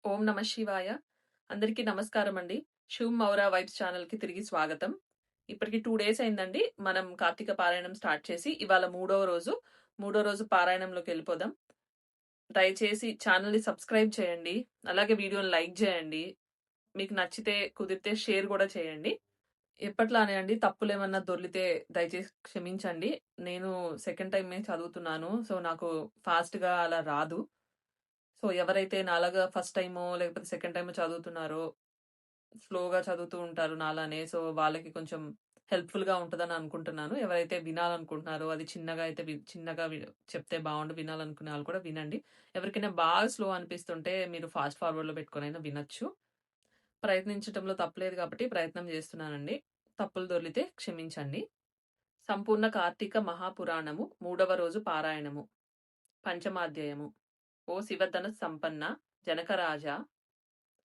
ఓం నమ శివాయ. అందరికీ నమస్కారం అండి. శుభ్ మౌరా వైబ్స్ ఛానల్‌కి తిరిగి స్వాగతం. ఇప్పటికి 2 డేస్ అయిందండి. మనం కార్తీక పారాయణం స్టార్ట్ చేసి. ఇవాళ మూడో రోజు. మూడో రోజు పారాయణంలోకెళ్ళిపోదాం. దయచేసి ఛానల్‌ని సబ్స్క్రైబ్ చేయండి. అలాగే వీడియోని లైక్ చేయండి. మీకు నచ్చితే కుదిరితే షేర్ గూడా చేయండి. ఎప్పట్లానే అండి తప్పులేమన్నా దొర్లితే దయచేసి క్షమించండి. నేను సెకండ్ టైమే చదువుతున్నాను. సో, నాకు ఫాస్ట్‌గా అలా రాదు. సో, ఎవరైతే నాలాగా ఫస్ట్ టైమో, లేకపోతే సెకండ్ టైమో చదువుతున్నారో, స్లోగా చదువుతూ ఉంటారు నాలానే. సో, వాళ్ళకి కొంచెం హెల్ప్‌ఫుల్‌గా ఉంటదని అనుకుంటున్నాను. ఎవరైతే వినాలనుకుంటున్నారో, అది చిన్నగా అయితే చిన్నగా చెప్తే బావుండు వినాలనుకునే ఆళ్ళు కూడా వినండి. ఎవరికైనా బాగా స్లో అనిపిస్తుంటే మీరు ఫాస్ట్ ఫార్వర్డ్‌లో పెట్టుకొనైనా వినొచ్చు. ప్రయత్నించటంలో తప్పులేదు కాబట్టి ప్రయత్నం చేస్తున్నానండి. తప్పులు దొర్లితే క్షమించండి. సంపూర్ణ కార్తీక మహాపురాణము మూడవ రోజు పారాయణము. పంచమాధ్యాయము. ఓ శివధన సంపన్న జనకరాజా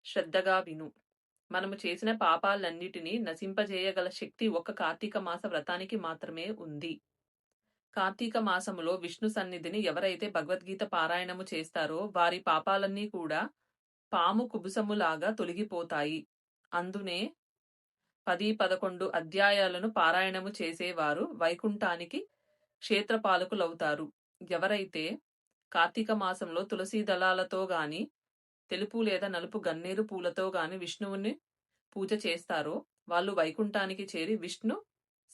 శ్రద్ధగా విను. మనము చేసిన పాపాలన్నిటినీ నశింపజేయగల శక్తి ఒక్క కార్తీక మాస వ్రతానికి మాత్రమే ఉంది. కార్తీక మాసములో విష్ణు సన్నిధిని ఎవరైతే భగవద్గీత పారాయణము చేస్తారో వారి పాపాలన్నీ కూడా పాము కుబుసములాగా తొలగిపోతాయి. అందునే 10, 11 అధ్యాయాలను పారాయణము చేసేవారు వైకుంఠానికి క్షేత్రపాలకులవుతారు. ఎవరైతే కార్తీక మాసంలో తులసీ దళాలతో గాని, తెలుపు లేదా నలుపు గన్నేరు పూలతో గాని విష్ణువుని పూజ చేస్తారో వాళ్ళు వైకుంఠానికి చేరి విష్ణు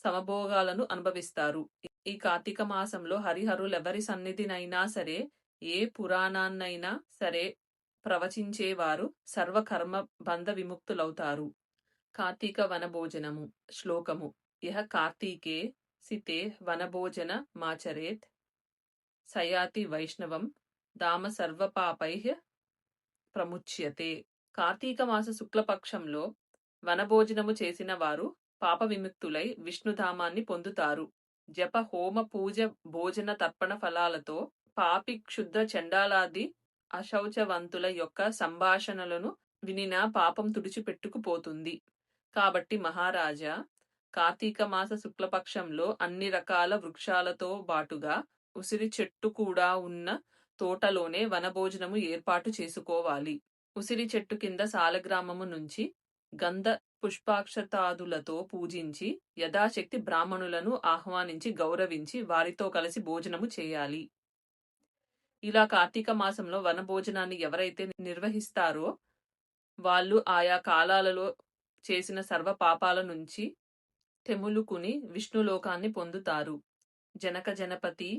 సమభోగాలను అనుభవిస్తారు. ఈ కార్తీక మాసంలో హరిహరులెవరి సన్నిధినైనా సరే, ఏ పురాణాన్నైనా సరే ప్రవచించేవారు సర్వకర్మ బంధ విముక్తులవుతారు. కార్తీక వనభోజనము. శ్లోకము. ఇహ కార్తీకే సితే వనభోజన మాచరేత్ సయాతి వైష్ణవం దామ సర్వపాపైః ప్రముచ్యతే. కార్తీక మాస శుక్లపక్షంలో వనభోజనము చేసిన వారు పాప విముక్తులై విష్ణుధామాన్ని పొందుతారు. జప హోమ పూజ భోజన తర్పణ ఫలాలతో పాపి క్షుద్ర చండాలాది అశౌచవంతుల యొక్క సంభాషణలను వినిన పాపం తుడిచిపెట్టుకుపోతుంది. కాబట్టి మహారాజా, కార్తీక మాస శుక్లపక్షంలో అన్ని రకాల వృక్షాలతో బాటుగా ఉసిరి చెట్టు కూడా ఉన్న తోటలోనే వనభోజనము ఏర్పాటు చేసుకోవాలి. ఉసిరి చెట్టు కింద సాలగ్రామము నుంచి గంధ పుష్పాక్షతాదులతో పూజించి యథాశక్తి బ్రాహ్మణులను ఆహ్వానించి గౌరవించి వారితో కలిసి భోజనము చేయాలి. ఇలా కార్తీక మాసంలో వనభోజనాన్ని ఎవరైతే నిర్వహిస్తారో వాళ్ళు ఆయా కాలాలలో చేసిన సర్వ పాపాల నుంచి తెములుకుని విష్ణులోకాన్ని పొందుతారు. జనక జనపతి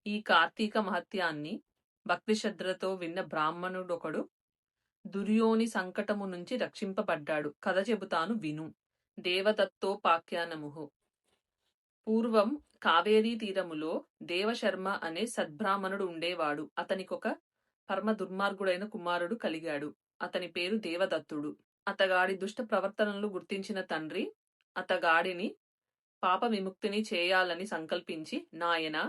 ఈ కార్తీక మహత్యాన్ని భక్తి శ్రద్ధలతో విన్న బ్రాహ్మణుడొకడు దుర్యోని సంకటము నుంచి రక్షింపబడ్డాడు. కథ చెబుతాను విను. దేవదత్తోపాఖ్యానముహు. పూర్వం కావేరీ తీరములో దేవశర్మ అనే సద్బ్రాహ్మణుడు ఉండేవాడు. అతనికొక పరమ దుర్మార్గుడైన కుమారుడు కలిగాడు. అతని పేరు దేవదత్తుడు. అతగాడి దుష్ట ప్రవర్తనలు గుర్తించిన తండ్రి అతగాడిని పాప విముక్తిని చేయాలని సంకల్పించి, నాయనా,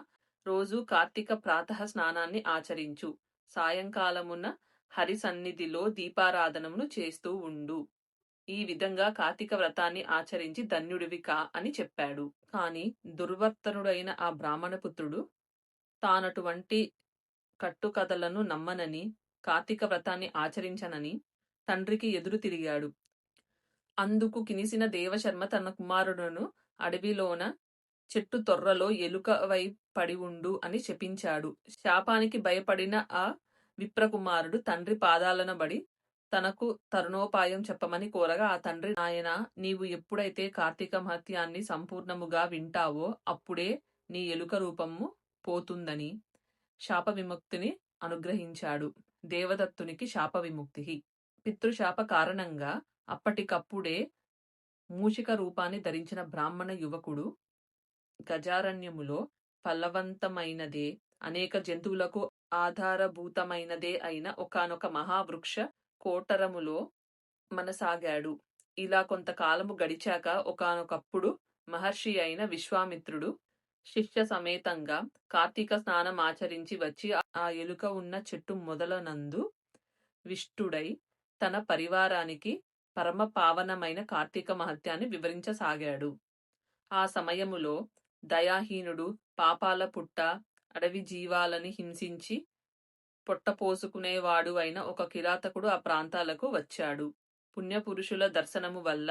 రోజు కార్తీక ప్రాతః స్నానాన్ని ఆచరించు. సాయంకాలమున హరి సన్నిధిలో దీపారాధనమును చేస్తూ ఉండు. ఈ విధంగా కార్తీక వ్రతాన్ని ఆచరించి ధన్యుడివి కా అని చెప్పాడు. కాని దుర్వర్తనుడైన ఆ బ్రాహ్మణపుత్రుడు తానటువంటి కట్టుకథలను నమ్మనని, కార్తీక వ్రతాన్ని ఆచరించనని తండ్రికి ఎదురు తిరిగాడు. అందుకు కినిసిన దేవశర్మ తన కుమారుడును అడవిలోన చెట్టు తొర్రలో ఎలుకవై పడి ఉండు అని శపించాడు. శాపానికి భయపడిన ఆ విప్రకుమారుడు తండ్రి పాదాలన బడి తనకు తరుణోపాయం చెప్పమని కోరగా ఆ తండ్రి, నాయనా, నీవు ఎప్పుడైతే కార్తీక మహత్యాన్ని సంపూర్ణముగా వింటావో అప్పుడే నీ ఎలుక రూపము పోతుందని శాప విముక్తిని అనుగ్రహించాడు. దేవదత్తునికి శాప విముక్తి. పితృశాప కారణంగా అప్పటికప్పుడే మూషిక రూపాన్ని ధరించిన బ్రాహ్మణ యువకుడు గజారణ్యములో ఫలవంతమైనదే, అనేక జంతువులకు ఆధారభూతమైనదే అయిన ఒకానొక మహావృక్ష కోటరములో మనసాగాడు. ఇలా కొంతకాలము గడిచాక ఒకానొకప్పుడు మహర్షి అయిన విశ్వామిత్రుడు శిష్య సమేతంగా కార్తీక స్నానం ఆచరించి వచ్చి ఆ ఎలుక ఉన్న చెట్టు మొదలనందు విష్టుడై తన పరివారానికి పరమ పావనమైన కార్తీక మహత్యాన్ని వివరించసాగాడు. ఆ సమయములో దయాహీనుడు, పాపాల పుట్ట, అడవి జీవాలని హింసించి పొట్టపోసుకునేవాడు అయిన ఒక కిరాతకుడు ఆ ప్రాంతాలకు వచ్చాడు. పుణ్యపురుషుల దర్శనము వల్ల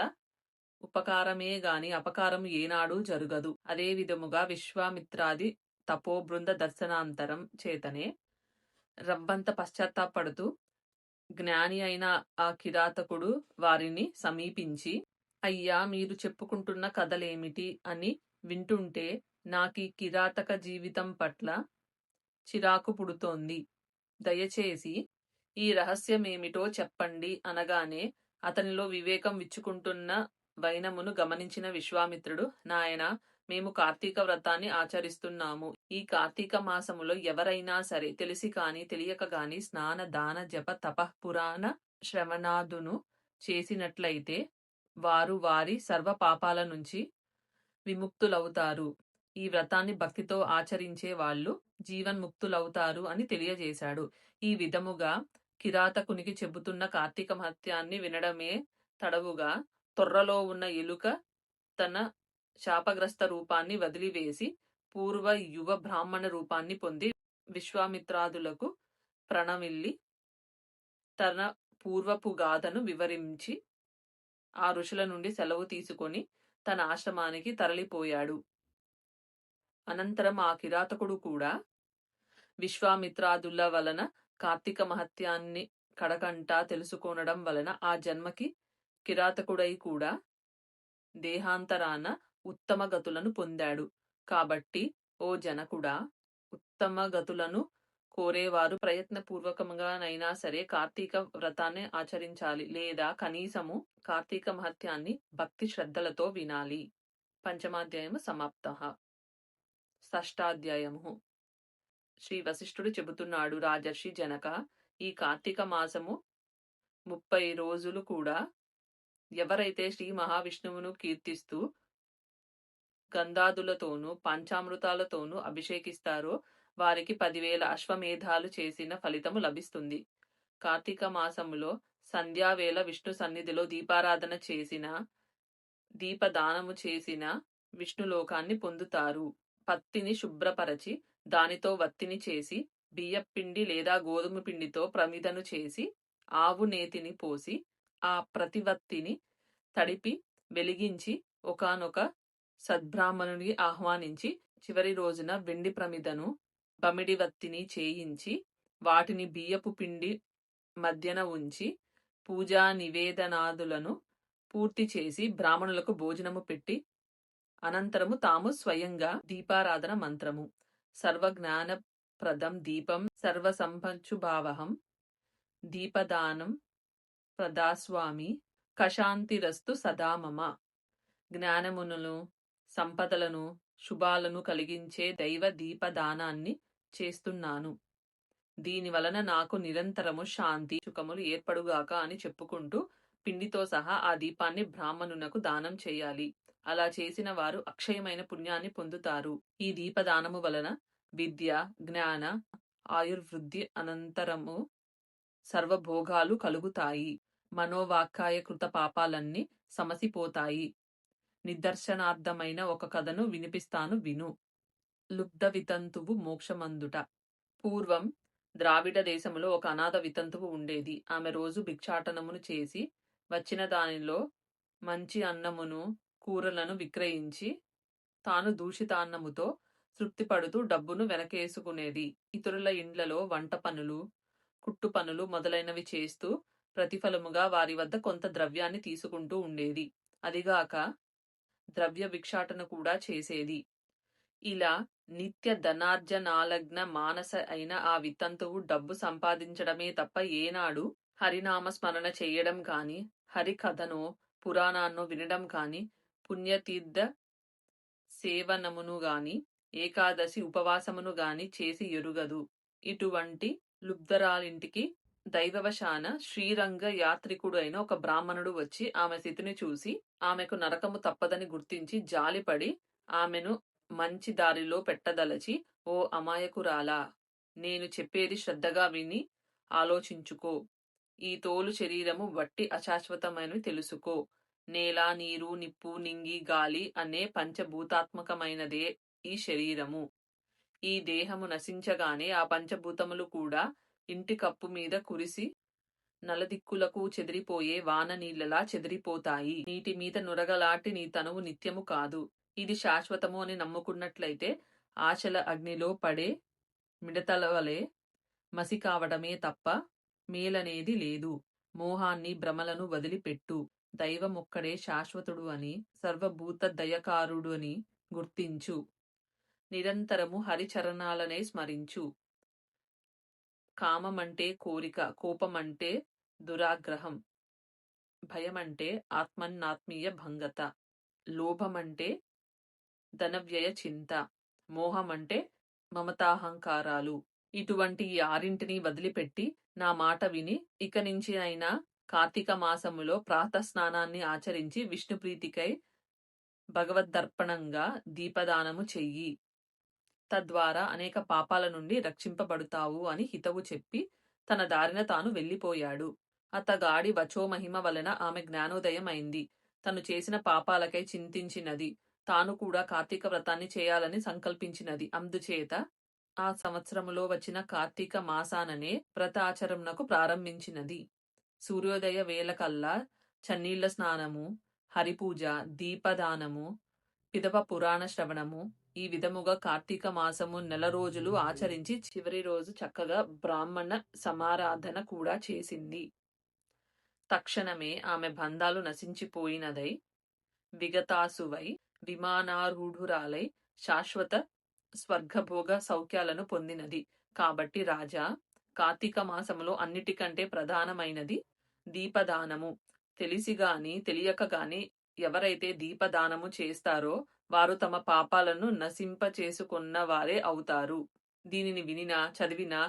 ఉపకారమే గాని అపకారము ఏనాడూ జరుగదు. అదే విధముగా విశ్వామిత్రాది తపోబృంద దర్శనాంతరం చేతనే రవ్వంత పశ్చాత్తాపడుతూ జ్ఞాని అయిన ఆ కిరాతకుడు వారిని సమీపించి, అయ్యా, మీరు చెప్పుకుంటున్న కథలేమిటి అని వింటుంటే నాకీ కిరాతక జీవితం పట్ల చిరాకు పుడుతోంది. దయచేసి ఈ రహస్యమేమిటో చెప్పండి అనగానే అతనిలో వివేకం విచ్చుకుంటున్న వైనమును గమనించిన విశ్వామిత్రుడు, నాయనా, మేము కార్తీక వ్రతాన్ని ఆచరిస్తున్నాము. ఈ కార్తీక మాసములో ఎవరైనా సరే తెలిసి కాని తెలియక గాని స్నాన దాన జప తపః పురాణ శ్రవణాదును చేసినట్లయితే వారు వారి సర్వ పాపాల నుంచి విముక్తులవుతారు. ఈ వ్రతాన్ని భక్తితో ఆచరించే వాళ్ళు జీవన్ముక్తులవుతారు అని తెలియజేశాడు. ఈ విధముగా కిరాతకునికి చెబుతున్న కార్తీక మహత్యాన్ని వినడమే తడవుగా తొర్రలో ఉన్న ఎలుక తన శాపగ్రస్త రూపాన్ని వదిలివేసి పూర్వ యువ బ్రాహ్మణ రూపాన్ని పొంది విశ్వామిత్రాదులకు ప్రణమిల్లి తన పూర్వపు గాథను వివరించి ఆ ఋషుల నుండి సెలవు తీసుకొని తన ఆశ్రమానికి తరలిపోయాడు. అనంతరం ఆ కిరాతకుడు కూడా విశ్వామిత్రాదుల వలన కార్తీక మహత్యాన్ని కడకంటా తెలుసుకొనడం వలన ఆ జన్మకి కిరాతకుడై కూడా దేహాంతరాన ఉత్తమ గతులను పొందాడు. కాబట్టి ఓ జనకుడా, ఉత్తమ గతులను కోరేవారు ప్రయత్నపూర్వకంగానైనా సరే కార్తీక వ్రతాన్ని ఆచరించాలి, లేదా కనీసము కార్తీక మహత్యాన్ని భక్తి శ్రద్ధలతో వినాలి. పంచమాధ్యాయము సమాప్తః. షష్ఠాధ్యాయము. శ్రీ వశిష్ఠుడు చెబుతున్నాడు, రాజర్షి జనక, ఈ కార్తీక మాసము 30 రోజులు కూడా ఎవరైతే శ్రీ మహావిష్ణువును కీర్తిస్తూ గంధాదులతోనూ పంచామృతాలతోనూ అభిషేకిస్తారో వారికి 10,000 అశ్వమేధాలు చేసిన ఫలితము లభిస్తుంది. కార్తీక మాసములో సంధ్యావేళ విష్ణు సన్నిధిలో దీపారాధన చేసిన, దీపదానము చేసిన విష్ణులోకాన్ని పొందుతారు. పత్తిని శుభ్రపరచి దానితో వత్తిని చేసి, బియ్యపిండి లేదా గోధుమ పిండితో ప్రమిదను చేసి, ఆవు నేతిని పోసి ఆ ప్రతివత్తిని తడిపి వెలిగించి ఒకానొక సద్బ్రాహ్మణుని ఆహ్వానించి చివరి రోజున వెండి ప్రమిదను బమిడి వత్తిని చేయించి వాటిని బియ్యపు పిండి మధ్యన ఉంచి పూజా నివేదనాదులను పూర్తి చేసి బ్రాహ్మణులకు భోజనము పెట్టి అనంతరము తాము స్వయంగా దీపారాధన మంత్రము సర్వజ్ఞానప్రదం దీపం సర్వసంపంచుభావహం దీపదానం ప్రదాస్వామి కశాంతిరస్తు సదా మమ, జ్ఞానములను సంపదలను శుభాలను కలిగించే దైవ దీపదానాన్ని చేస్తున్నాను. దీని వలన నాకు నిరంతరము శాంతి సుఖములు ఏర్పడుగాక అని చెప్పుకుంటూ పిండితో సహా ఆ దీపాన్ని బ్రాహ్మణునకు దానం చేయాలి. అలా చేసిన వారు అక్షయమైన పుణ్యాన్ని పొందుతారు. ఈ దీపదానము వలన విద్య, జ్ఞాన, ఆయుర్వృద్ధి అనంతరము సర్వభోగాలు కలుగుతాయి. మనోవాక్కాయ కృత పాపాలన్నీ సమసిపోతాయి. నిదర్శనార్థమైన ఒక కథను వినిపిస్తాను విను. లుబ్ధ వితంతువు మోక్షమందుట. పూర్వం ద్రావిడ దేశములో ఒక అనాథ వితంతువు ఉండేది. ఆమె రోజు భిక్షాటనమును చేసి వచ్చిన దానిలో మంచి అన్నమును కూరలను విక్రయించి తాను దూషితాన్నముతో తృప్తిపడుతూ డబ్బును వెనకేసుకునేది. ఇతరుల ఇండ్లలో వంట పనులు, కుట్టు పనులు మొదలైనవి చేస్తూ ప్రతిఫలముగా వారి వద్ద కొంత ద్రవ్యాన్ని తీసుకుంటూ ఉండేది. అదిగాక ద్రవ్య భిక్షాటన కూడా చేసేది. ఇలా నిత్య ధనార్జనాలగ్న మానస అయిన ఆ వితంతువు డబ్బు సంపాదించడమే తప్ప ఏనాడు హరినామ స్మరణ చేయడం కాని, హరి కథనో పురాణాన్నో వినడం కాని, పుణ్యతీర్థ సేవనమును గాని, ఏకాదశి ఉపవాసమును గాని చేసి ఎరుగదు. ఇటువంటి లుబ్ధరాలింటికి దైవవశాన శ్రీరంగ యాత్రికుడు అయిన ఒక బ్రాహ్మణుడు వచ్చి ఆమె స్థితిని చూసి ఆమెకు నరకము తప్పదని గుర్తించి జాలిపడి ఆమెను మంచి దారిలో పెట్టదలచి, ఓ అమాయకురాలా, నేను చెప్పేది శ్రద్ధగా విని ఆలోచించుకో. ఈ తోలు శరీరము వట్టి అశాశ్వతమైనవి తెలుసుకో. నేల, నీరు, నిప్పు, నింగి, గాలి అనే పంచభూతాత్మకమైనదే ఈ శరీరము. ఈ దేహము నశించగానే ఆ పంచభూతములు కూడా ఇంటి కప్పు మీద కురిసి నలదిక్కులకు చెదిరిపోయే వాన నీళ్లలా చెదిరిపోతాయి. నీటి మీద నురగలాటి నీ తనువు నిత్యము కాదు. ఇది శాశ్వతము అని నమ్ముకున్నట్లయితే ఆశల అగ్నిలో పడే మిడతల వలె మసి కావడమే తప్ప మేలనేది లేదు. మోహాన్ని భ్రమలను వదిలిపెట్టు. దైవమొక్కడే శాశ్వతుడు అని, సర్వభూత దయకారుడు అని గుర్తించు. నిరంతరము హరిచరణాలనే స్మరించు. కామమంటే కోరిక, కోపమంటే దురాగ్రహం, భయమంటే ఆత్మన్నాత్మీయ భంగత, లోభమంటే ధనవ్యయ చింత, మోహమంటే మమతాహంకారాలు. ఇటువంటి ఈ ఆరింటిని వదిలిపెట్టి నా మాట విని ఇక నుంచి అయినా కార్తీక మాసములో ప్రాతస్నానాన్ని ఆచరించి విష్ణుప్రీతికై భగవద్దర్పణంగా దీపదానము చెయ్యి. తద్వారా అనేక పాపాల నుండి రక్షింపబడుతావు అని హితవు చెప్పి తన దారిన తాను వెళ్ళిపోయాడు. అతగాడి వచోమహిమ వలన ఆమె జ్ఞానోదయం అయింది. తను చేసిన పాపాలకై చింతించినది. తాను కూడా కార్తీక వ్రతాన్ని చేయాలని సంకల్పించినది. అందుచేత ఆ సంవత్సరములో వచ్చిన కార్తీక మాసాననే వ్రతాచరణకు ప్రారంభించినది. సూర్యోదయ వేళకల్లా చన్నీళ్ల స్నానము, హరిపూజ, దీపదానము, పిదప పురాణ శ్రవణము, ఈ విధముగా కార్తీక మాసము 9 రోజులు ఆచరించి చివరి రోజు చక్కగా బ్రాహ్మణ సమారాధన కూడా చేసింది. తక్షణమే ఆమె బంధాలు నశించిపోయినదై విగతాసువై విమానారూఢురాలై శాశ్వత స్వర్గభోగ సౌఖ్యాలను పొందినది. కాబట్టి రాజా, కార్తీక మాసములో అన్నిటికంటే ప్రధానమైనది దీపదానము. తెలిసిగాని తెలియక గాని ఎవరైతే దీపదానము చేస్తారో వారు తమ పాపాలను నశింపచేసుకున్న వారే అవుతారు. దీనిని వినినా చదివినా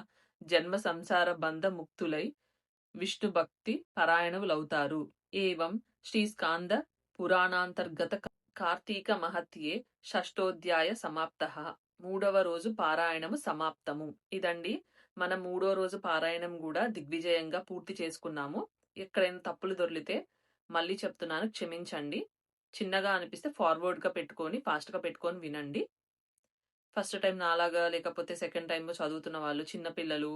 జన్మ సంసార బంధ ముక్తులై విష్ణు భక్తి పరాయణులవుతారు. ఏవం శ్రీ స్కాంద పురాణాంతర్గత కార్తీక మహత్యే షష్టోధ్యాయ సమాప్త. 3వ రోజు పారాయణము సమాప్తము. ఇదండి మన 3వ రోజు పారాయణం కూడా దిగ్విజయంగా పూర్తి చేసుకున్నాము. ఎక్కడైనా తప్పులు దొర్లితే మళ్ళీ చెప్తున్నాను, క్షమించండి. చిన్నగా అనిపిస్తే ఫార్వర్డ్ గా పెట్టుకొని ఫాస్ట్ గా పెట్టుకొని వినండి. ఫస్ట్ టైం నాలాగా లేకపోతే సెకండ్ టైం చదువుతున్న వాళ్ళు, చిన్న పిల్లలు,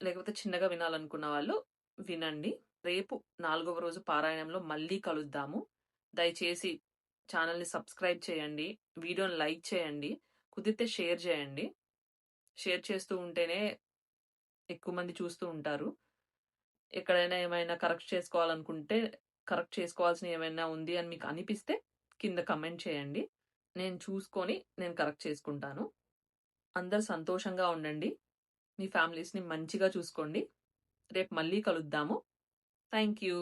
లేకపోతే చిన్నగా వినాలనుకున్న వాళ్ళు వినండి. రేపు 4వ రోజు పారాయణంలో మళ్ళీ కలుద్దాము. దయచేసి ఛానల్ని సబ్స్క్రైబ్ చేయండి, వీడియోని లైక్ చేయండి, కుదిరితే షేర్ చేయండి. షేర్ చేస్తూ ఉంటేనే ఎక్కువ మంది చూస్తూ ఉంటారు. ఎక్కడైనా ఏమైనా కరెక్ట్ చేసుకోవాలనుకుంటే, కరెక్ట్ చేసుకోవాల్సిన ఏమైనా ఉంది అని మీకు అనిపిస్తే కింద కమెంట్ చేయండి. నేను చూసుకొని నేను కరెక్ట్ చేసుకుంటాను. అందరు సంతోషంగా ఉండండి. మీ ఫ్యామిలీస్ని మంచిగా చూసుకోండి. రేపు మళ్ళీ కలుద్దాము. Thank you.